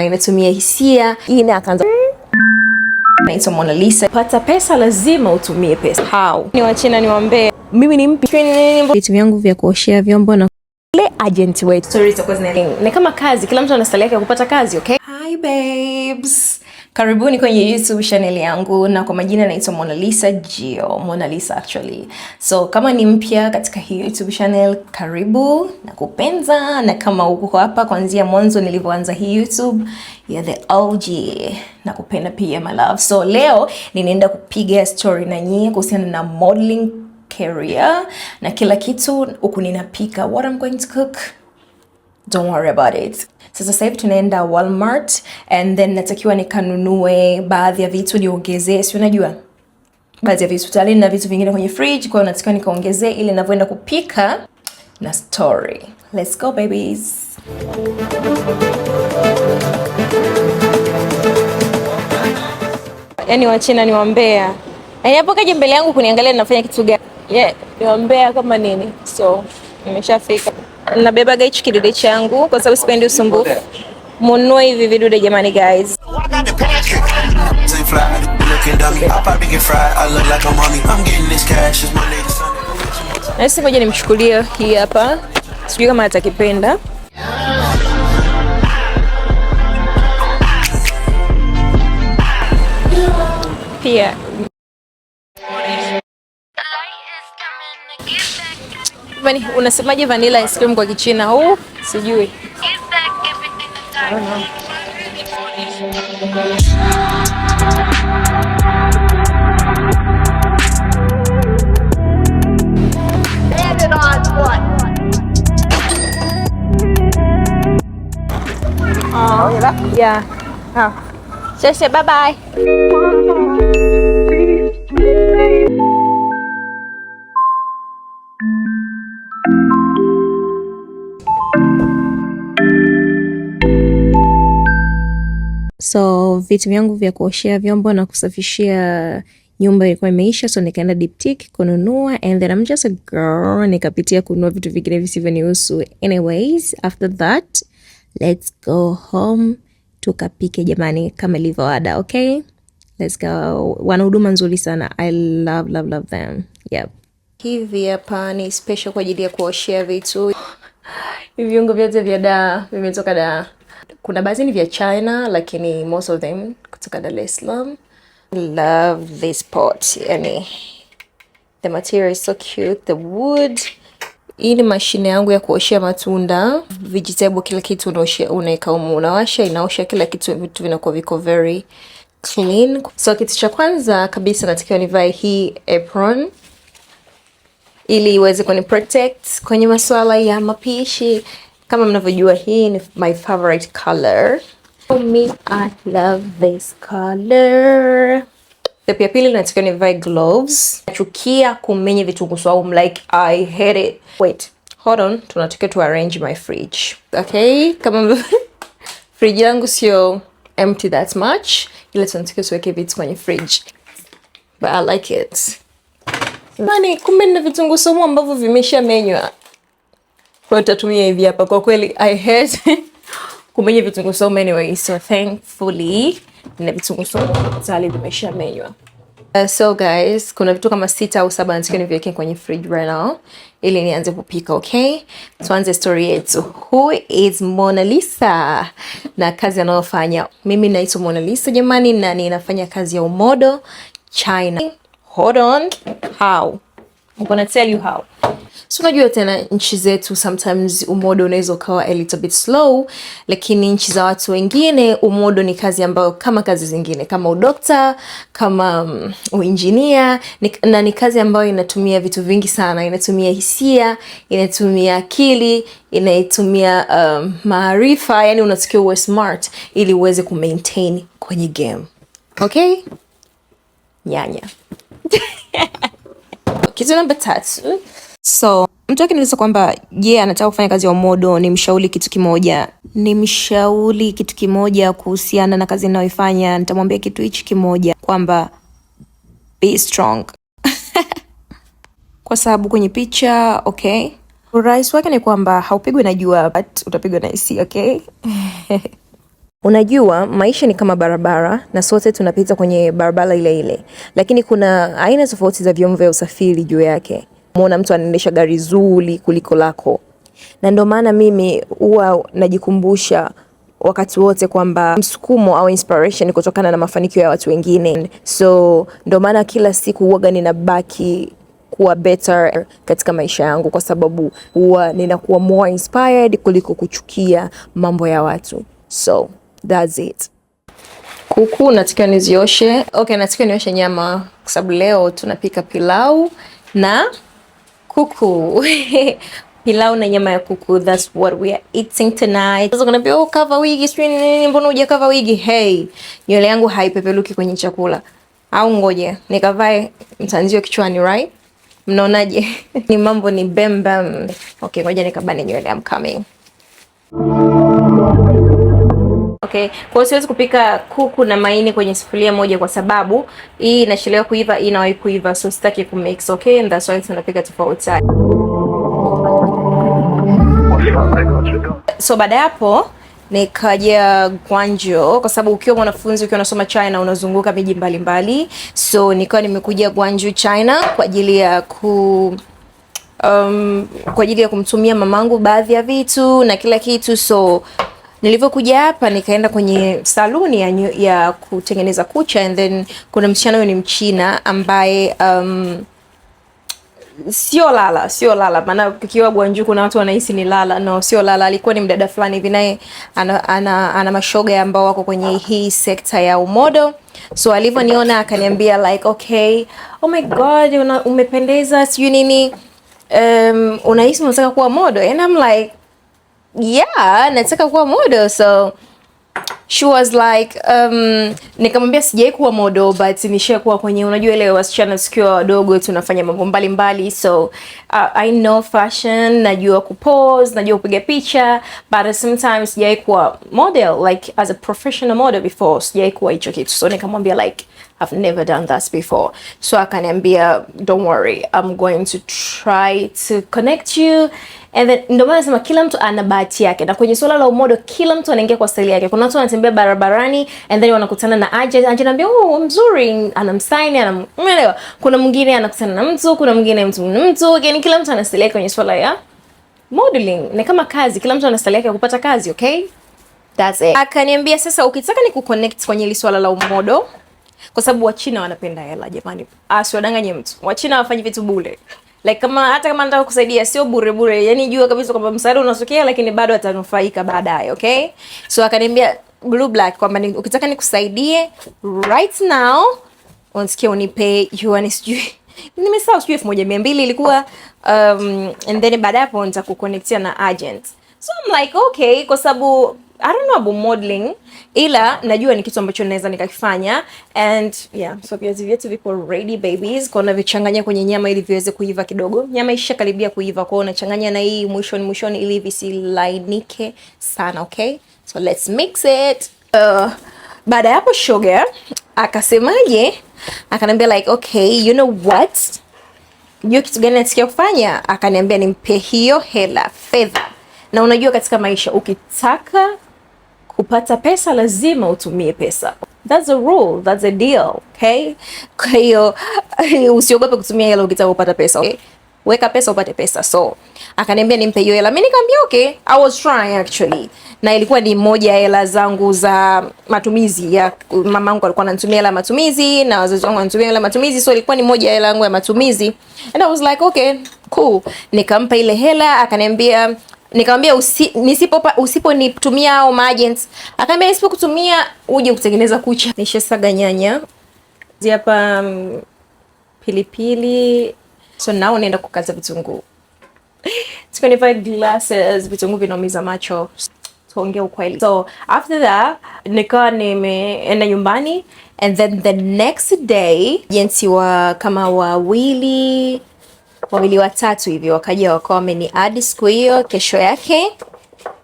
inatumia hisia. Ina akaanza naitwa Mona Lisa. Pata pesa lazima utumie pesa. How? Ni wachina niwaambie. Mimi ni mpya. Vitu vyangu vya kuoshea vyombo na ile agent wetu. Stories zako ni kama kazi. Kila mtu ana style yake ya kupata kazi, okay? Hi babes. Karibuni kwenye YouTube channel yangu, na kwa majina naitwa Mona Lisa Gio. Mona Lisa actually. So kama ni mpya katika hii YouTube channel, karibu na kupenza, na kama uko hapa kuanzia mwanzo nilivyoanza hii YouTube, you're the OG. Na kupenda pia my love. So leo ninaenda kupiga story na nyinyi kuhusiana na modeling career na kila kitu huku ninapika. What I'm going to cook, don't worry about it. Sasa hivi tunaenda Walmart and then natakiwa nikanunue baadhi ya vitu niongezee, si unajua? Baadhi ya vitu tayari na vitu vingine kwenye fridge, kwa hiyo natakiwa nikaongezee ili ninavyoenda kupika na story. Let's go babies. Yaani wachina ni wambea. Yaani hapo kaje mbele yangu kuniangalia ninafanya kitu gani? Yeah, ni wambea kama nini. So, nimeshafika. Nabeba hichi kidude changu kwa sababu sipendi usumbufu. Mununue hivi vidude jamani guys. Nasi ngoja nimchukulie hii hapa. Sijui kama atakipenda. Pia unasemaje vanilla ice cream kwa Kichina? Sijui. Yeah. Sasa bye bye. So vitu vyangu vya kuoshea vyombo na kusafishia nyumba ilikuwa imeisha, so nikaenda Diptyque kununua, and then I'm just a girl, nikapitia kununua vitu vingine visivyonihusu. Anyways, after that, let's go home tukapike jamani kama ilivyoada, okay? Let's go. Wana huduma nzuri sana. I love them. Yep. Hivi hapa ni special kwa ajili ya kuoshea vitu. Hivi viungo vyote vya da vimetoka da. Kuna baadhi ni vya China lakini most of them kutoka Dar es Salaam. Love this pot. Yani the material is so cute. The wood. Hii ni mashine yangu ya kuoshea matunda, vegetable, kila kitu unaweka humu, unawasha, inaosha kila kitu, vitu vinakuwa viko very clean. So kitu cha kwanza kabisa natakiwa nivae hii apron ili iweze kuni protect kwenye masuala ya mapishi. Kama mnavyojua hii ni my favorite color. For me, I love this color. Step ya pili natakiwa nivae gloves. Nachukia kumenya vitunguu saumu, like I hate it. Wait, hold on, tunatakiwa to arrange my fridge. Okay, kama fridge yangu sio empty that much, ila tunatakiwa tuweke vitu kwenye fridge. But I like it. Mani, kumbe na vitunguu saumu ambavyo vimeshamenywa. Kwa tutatumia hivi hapa. Kwa kweli I hate kumenya vitunguu saumu anyway, so thankfully na vitunguu saumu tayari vimeshamenywa. So guys, kuna vitu kama 6 au 7 natakiwa niviweke kwenye fridge right now ili nianze kupika, okay? Tuanze story yetu. Who is Mona Lisa? Na kazi anayofanya. Mimi naitwa Mona Lisa jamani, na ninafanya kazi ya umodo China. Hold on. How? I'm gonna tell you how. So unajua tena nchi zetu sometimes umodo unaweza ukawa a little bit slow, lakini nchi za watu wengine umodo ni kazi ambayo kama kazi zingine, kama udokta, kama uinjinia, na ni kazi ambayo inatumia vitu vingi sana. Inatumia hisia, inatumia akili, inatumia maarifa, yani unatakiwa uwe smart ili uweze kumaintain kwenye game. Okay? Nyanya. Kitu namba 3. So, mtu akiniuliza kwamba anataka kufanya kazi ya umodo, nimshauri kitu kimoja kuhusiana na kazi ninayoifanya. Nitamwambia kitu hichi kimoja kwamba be strong. Kwa sababu kwenye picha, okay? Urahisi wake ni kwamba haupigwi na jua, but utapigwa na AC, okay? Unajua maisha ni kama barabara na sote tunapita kwenye barabara ile ile, lakini kuna aina tofauti za vyombo vya usafiri juu yake. Muona mtu anaendesha gari zuri kuliko lako, na ndio maana mimi huwa najikumbusha wakati wote kwamba msukumo au inspiration kutokana na mafanikio ya watu wengine. So ndio maana kila siku huwa ninabaki kuwa better katika maisha yangu, kwa sababu huwa ninakuwa more inspired kuliko kuchukia mambo ya watu. So that's it. Kuku natakiwa nizioshe. Okay, natakiwa nioshe nyama kwa sababu leo tunapika pilau na kuku. Pilau na nyama ya kuku, that's what we are eating tonight. Sasa kuna pia cover wigi, sio nini, mbona huja cover wigi? Hey, nywele yangu haipepeluki kwenye chakula. Au ngoje nikavae mtanzio kichwani, right? Mnaonaje? Ni mambo ni bam bam. Okay, ngoja nikabane nywele, I'm coming. Okay, kwa siwezi kupika kuku na maini kwenye sufuria moja kwa sababu hii inachelewa kuiva, hii inawahi kuiva, so sitaki kumix, okay? And that's why tunapika tofauti. So baada ya hapo nikaja Guangzhou kwa sababu ukiwa mwanafunzi, ukiwa unasoma China unazunguka miji mbalimbali. So nikawa nimekuja Guangzhou China kwa ajili ya kumtumia mamangu baadhi ya vitu na kila kitu. So nilivyokuja hapa nikaenda kwenye saluni ya kutengeneza kucha, and then kuna msichana huyo ni Mchina ambaye sio lala, maana ukiwa Guangzhou kuna watu wanahisi ni lala. No, sio lala. Alikuwa ni mdada fulani hivi, naye ana mashoga ambao wako kwenye hii sekta ya umodo. So alivyoniona akaniambia like, okay, oh my god, umependeza, sijui nini, unahisi unataka kuwa modo? And I'm like, yeah, nataka kuwa modo. So she was like, nikamwambia sijai kuwa model but nishakuwa kwenye, unajua ile wasichana sikiwa wadogo tunafanya mambo mbalimbali. So I know fashion, najua kupose, najua kupiga picha, but sometimes sijai kuwa model like as a professional model before. Sijai kuwa hicho kitu. So nikamwambia like, I've never done that before. So akaniambia don't worry, I'm going to try to connect you. And then ndio maana nasema kila mtu ana bahati yake, na kwenye swala la umodo kila mtu anaingia kwa style yake. Kuna watu wanatembea barabarani and then wanakutana na agent anambia oh mzuri, anamsign, umeelewa? Kuna mwingine anakutana na mtu, kuna mwingine mtu, yani kila mtu ana style yake kwenye swala ya modeling. Ni kama kazi, kila mtu ana style yake ya kupata kazi, okay? That's it. Akaniambia sasa ukitaka ni kuconnect kwenye ile swala la umodo, kwa sababu Wachina wanapenda hela jamani. Asiwadanganye mtu. Wachina hawafanyi vitu bure. Like hata kama nataka kusaidia sio bure bure. Yaani jua kabisa kwamba msaada unatokea lakini bado atanufaika baadaye, okay? So akaniambia blue black kwamba ukitaka nikusaidie right now unasikia unipe yuani sijui. Nimesahau sijui 1200 ilikuwa and then baada hapo nitakuconnectia na agent. So I'm like okay, kwa sababu I don't know about modeling, ila najua ni kitu ambacho naweza nikakifanya. And yeah, so viazi vyetu vipo ready babies. Kwa vichanganya kwenye nyama ili viweze kuiva kidogo. Nyama ishakaribia kuiva, kwa unachanganya na hii mwishoni ili visilainike sana, okay? So let's mix it. Baada ya hapo sugar akasemaje? Akaniambia like okay, you know what? Unajua kitu gani nasikia kufanya? Akaniambia nimpe hiyo hela, fedha. Na unajua katika maisha ukitaka kupata pesa lazima utumie pesa. That's a rule, that's a deal, okay? Kwa hiyo usiogope kutumia hela ukitaka kupata pesa, okay? Weka pesa upate pesa. So akaniambia nimpe hiyo hela. Mimi nikamwambia okay, I was trying actually. Na ilikuwa ni moja ya hela zangu za matumizi ya mamangu, alikuwa ananitumia hela matumizi na wazazi wangu wananitumia hela matumizi, so ilikuwa ni moja ya hela yangu ya matumizi. And I was like okay, cool. Nikampa ile hela, akaniambia, nikamwambia usiponitumia au maagents, akaniambia nisipokutumia uje kutengeneza kucha. Nishasaga nyanya hapa, pilipili. So now naenda kukaza vitunguu. 25 glasses, vitunguu vinaumiza macho. Tuongee ukweli. So after that nikawa nimeenda nyumbani, and then the next day jinsi kama wawili watatu hivi wakaja wakawa wameni add siku hiyo. Kesho yake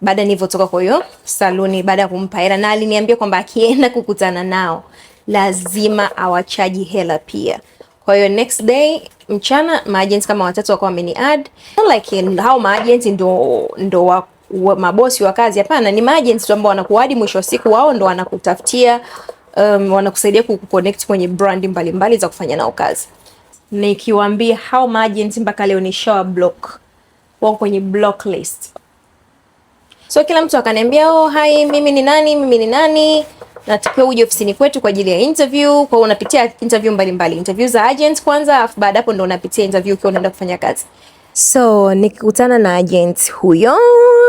baada nilivyotoka kwa hiyo saluni, baada ya kumpa hela, na aliniambia kwamba akienda kukutana nao lazima awachaji hela pia. Kwa hiyo next day mchana maagents kama watatu wakawa wameni add, like how maagents ndo mabosi wa kazi. Hapana, ni agents ambao wanakuadi mwisho wa siku wao ndo wanakutafutia wanakusaidia kuconnect kwenye brand mbalimbali za kufanya nao kazi. Nikiwaambia how agents mpaka leo ni show block, wao kwenye block list. So kila mtu akaniambia, oh hi, mimi ni nani, natakiwa uje ofisini kwetu kwa ajili ya interview. Kwa unapitia interview mbalimbali, interview za agents kwanza, afu baada hapo ndo unapitia interview ukiwa unaenda kufanya kazi. So nikikutana na agent huyo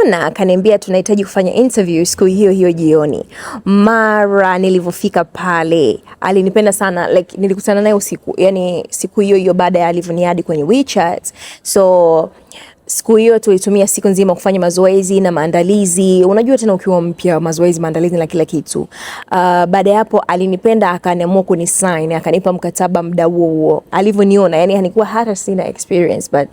na akaniambia tunahitaji kufanya interview siku hiyo jioni. Mara nilivyofika pale, alinipenda sana, like nilikutana naye usiku, yani siku hiyo baada ya alivyoniadi kwenye WeChat. So siku hiyo tulitumia siku nzima kufanya mazoezi na maandalizi. Unajua tena ukiwa mpya, mazoezi, maandalizi na kila kitu. Baada ya hapo alinipenda, akaamua kunisign, akanipa mkataba muda huo. Alivyoniona, yani hanikuwa hata sina experience, but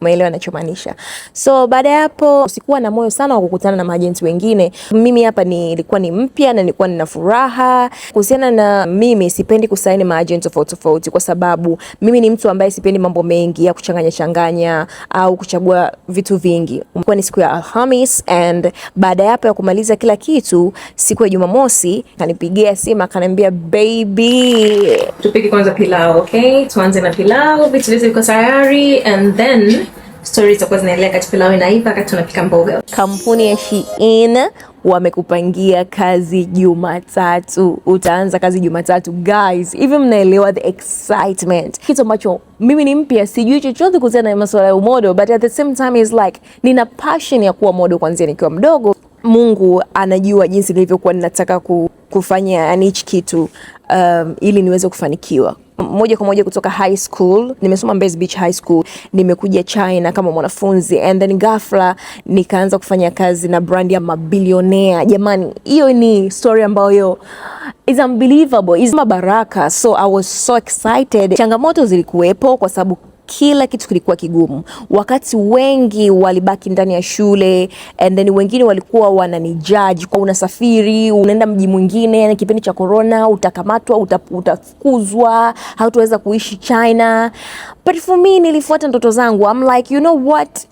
umeelewa ninachomaanisha. So baada ya hapo sikuwa na moyo sana wa kukutana na maagenti wengine. Mimi hapa nilikuwa ni mpya na nilikuwa nina furaha. Kuhusiana na mimi, sipendi kusaini maagenti tofauti kwa sababu mimi ni mtu ambaye sipendi mambo mengi ya kuchanganya au kuchagua vitu vingi. Ilikuwa ni siku ya Alhamis, and baada ya hapo ya kumaliza kila kitu, siku ya Jumamosi kanipigia simu akaniambia, baby, tupike kwanza pilau, okay? Tuanze na pilau, vitu vyote viko tayari, and then stories zitakuwa zinaendelea katika pilau inaiva wakati tunapika mboga. Kampuni ya Shein wamekupangia kazi Jumatatu. Utaanza kazi Jumatatu, guys. Hivi mnaelewa the excitement? Kitu ambacho mimi ni mpya, sijui chochote kuhusiana na masuala ya model, but at the same time is like nina passion ya kuwa model kuanzia nikiwa mdogo. Mungu anajua jinsi nilivyokuwa ninataka kufanya yani hichi kitu ili niweze kufanikiwa. Moja kwa moja kutoka high school, nimesoma Mbezi Beach High School, nimekuja China kama mwanafunzi, and then ghafla nikaanza kufanya kazi na brand ya mabilionea. Jamani, hiyo ni story ambayo is unbelievable, is mabaraka. So I was so excited. Changamoto zilikuwepo kwa sababu kila kitu kilikuwa kigumu. Wakati wengi walibaki ndani ya shule, and then wengine walikuwa wananijudge kwa unasafiri, unaenda mji mwingine, yani kipindi cha corona, utakamatwa, utafukuzwa, hautaweza kuishi China. But for me, nilifuata ndoto zangu. I'm like, you know what?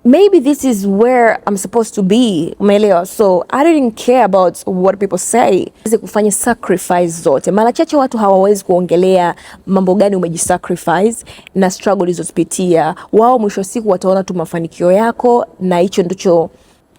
Maybe this is where I'm supposed to be. Umeelewa? So I didn't care about what people say. Kufanya sacrifice zote. Mara chache watu hawawezi kuongelea mambo gani umejisacrifice na struggle ulizopitia. Wao mwisho siku wataona tu mafanikio yako, na hicho ndicho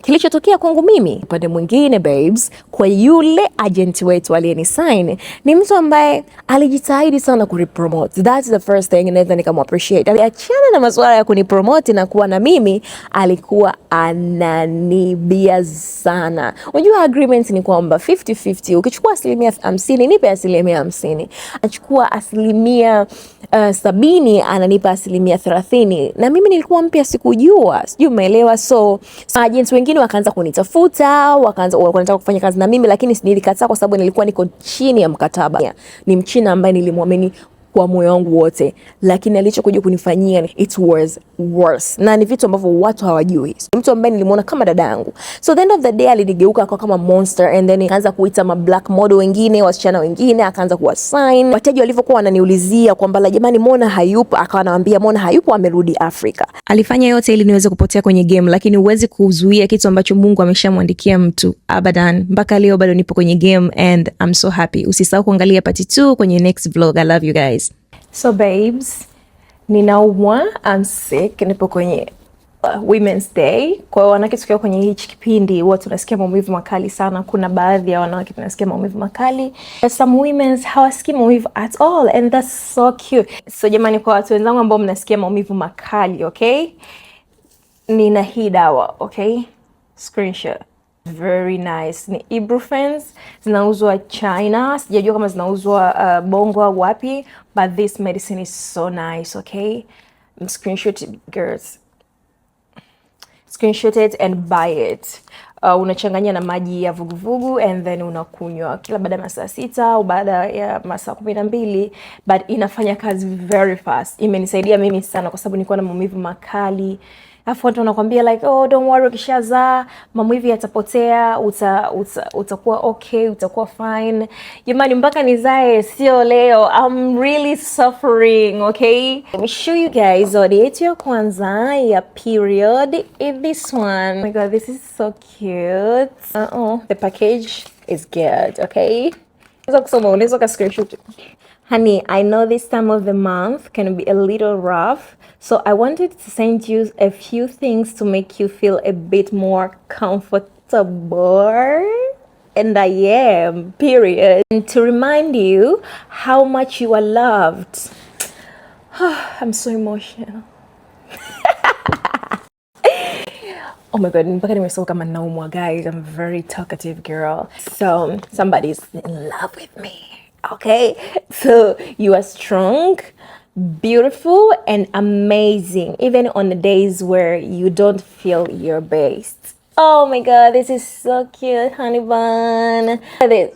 kilichotokea kwangu mimi. Upande mwingine, babes, kwa yule agent wetu aliyenisign, ni mtu ambaye alijitahidi sana kuripromote. That's the first thing, and then nikamappreciate. Aliachana na masuala ya kunipromote na kuwa na mimi, alikuwa ananibia sana. Unajua agreement ni kwamba 50-50. Ukichukua 50%, nipe 50%. Achukua 70%, ananipa 30%. Na mimi nilikuwa mpya, sikujua. Sijui umeelewa? So agents wengine wakaanza kunitafuta, wanataka kufanya kazi na mimi, lakini nilikataa kwa sababu nilikuwa niko chini ya mkataba. Ni Mchina ambaye nilimwamini kwa moyo wangu wote, lakini alichokuja kunifanyia it was worse, na ni vitu ambavyo watu hawajui. Mtu ambaye nilimuona kama dada yangu. So the end of the day alinigeuka kwa kama monster, and then akaanza kuita ma black model wengine, wasichana wengine, akaanza kuwasign. Wateja walivyokuwa wananiulizia kwamba jamani, Mona hayupo, akawa anawaambia Mona hayupo, amerudi Afrika. Alifanya yote ili niweze kupotea kwenye game, lakini huwezi kuzuia kitu ambacho Mungu ameshamwandikia mtu. Abadan. Mpaka leo bado nipo kwenye game, and I'm so happy. Usisahau kuangalia part 2 kwenye next vlog. I love you guys. So babes, ninaumwa, I'm sick, nipo kwenye Women's Day. Kwa wanawake tukiwa kwenye hichi kipindi huwa tunasikia maumivu makali sana. Kuna baadhi ya wanawake tunasikia maumivu makali. Some women hawasikii maumivu at all, and that's so cute. So jamani, kwa watu wenzangu ambao mnasikia maumivu makali, okay? Nina hii dawa, okay? Screenshot. Very nice. Ni Ibuprofen, zinauzwa China. Sijajua kama zinauzwa Bongo au wapi, but this medicine is so nice, okay? Screenshot it, girls. Screenshot it and buy it. Unachanganya na maji ya vuguvugu, and then unakunywa kila baada ya masaa 6 au baada ya masaa 12, but inafanya kazi very fast. Imenisaidia mimi sana kwa sababu nilikuwa na maumivu makali. Afu watu wanakuambia like, oh don't worry, ukishazaa maumivu yatapotea, utakuwa okay, utakuwa fine. Jamani, mpaka nizae sio leo. I'm really suffering, okay? Let me show you guys zawadi yetu ya kwanza ya period is this one. Oh my god, this is so cute. The package is good, okay? Unaweza ka screenshot. Honey, I know this time of the month can be a little rough, so I wanted to send you a few things to make you feel a bit more comfortable. And I am, period. And to remind you how much you are loved. I'm so emotional. Oh my god, mpaka nimesema kama naumwa, guys. I'm a very talkative girl. So somebody's in love with me. Okay? So you are strong, beautiful, and amazing, even on the days where you don't feel your best. Oh my god, this is so cute, honey bun. Look at this.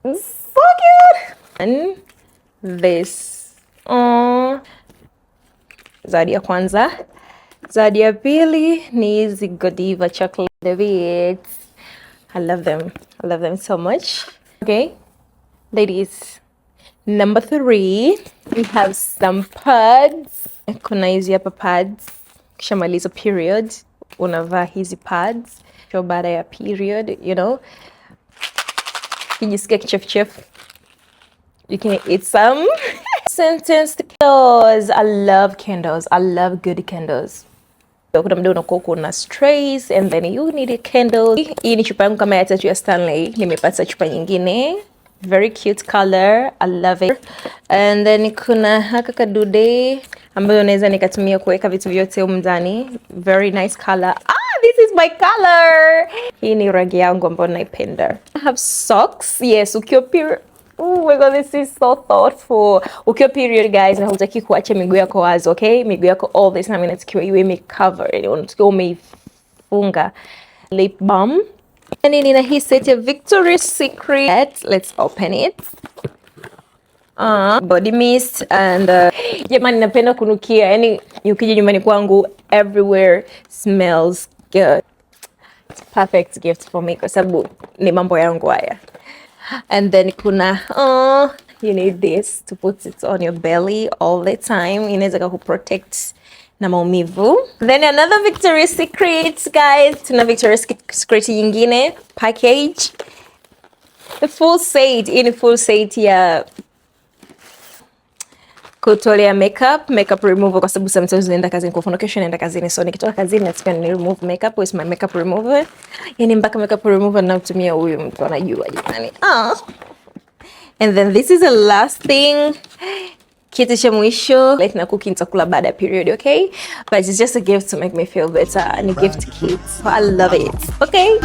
It's so cute. And this. Zawadi ya kwanza. Zawadi ya pili ni hizi Godiva chocolate bits. I love them. I love them so much. Okay, ladies. Number 3, we have some pads. Kuna hizi hapa pads. Kishamaliza period, unavaa hizi pads. Sio baada ya period, you know. Kijisikia kichefuchefu, you can eat some. Scented candles. I love candles. I love good candles. Kuna mda unakuwa kuna strays and then you need a candle. Hii ni chupa yangu kama ya tatu ya Stanley. Nimepata chupa nyingine. Very cute color. I love it. And then kuna haka kadude ambayo naweza nikatumia kuweka vitu vyote humu ndani. Very nice color. This is my color. Hii ni rangi yangu ambayo naipenda. I have socks. Yes, ukiwa period. Oh my god, this is so thoughtful. Ukiwa period, guys, na hutaki kuacha miguu yako wazi, okay? Miguu yako all this time inatakiwa iwe covered. Unatakiwa umeifunga. Lip balm. And nina hii set ya Victoria's Secret. Let's open it. Body mist and jamani, napenda kunukia. Yani ukija nyumbani kwangu, everywhere smells good. It's a perfect gift for me kwa sababu ni mambo yangu haya. And then kuna you need this to put it on your belly all the time. Inaweza kuprotect na maumivu. Then another Victoria's Secret, guys. Tuna Victoria's Secret nyingine package. The full set, in full set ya kutolea makeup remover kwa sababu sometimes naenda kazini, kwa mfano kesho naenda kazini, so nikitoka kazini nataka ni remove makeup with my makeup remover. Yani mpaka makeup remover natumia huyu mtu anajua jamani. And then this is the last thing. Kitu cha mwisho, like na cooking nitakula baada ya period, okay? But it's just a gift to make me feel better and a gift kit. So I love it. Okay?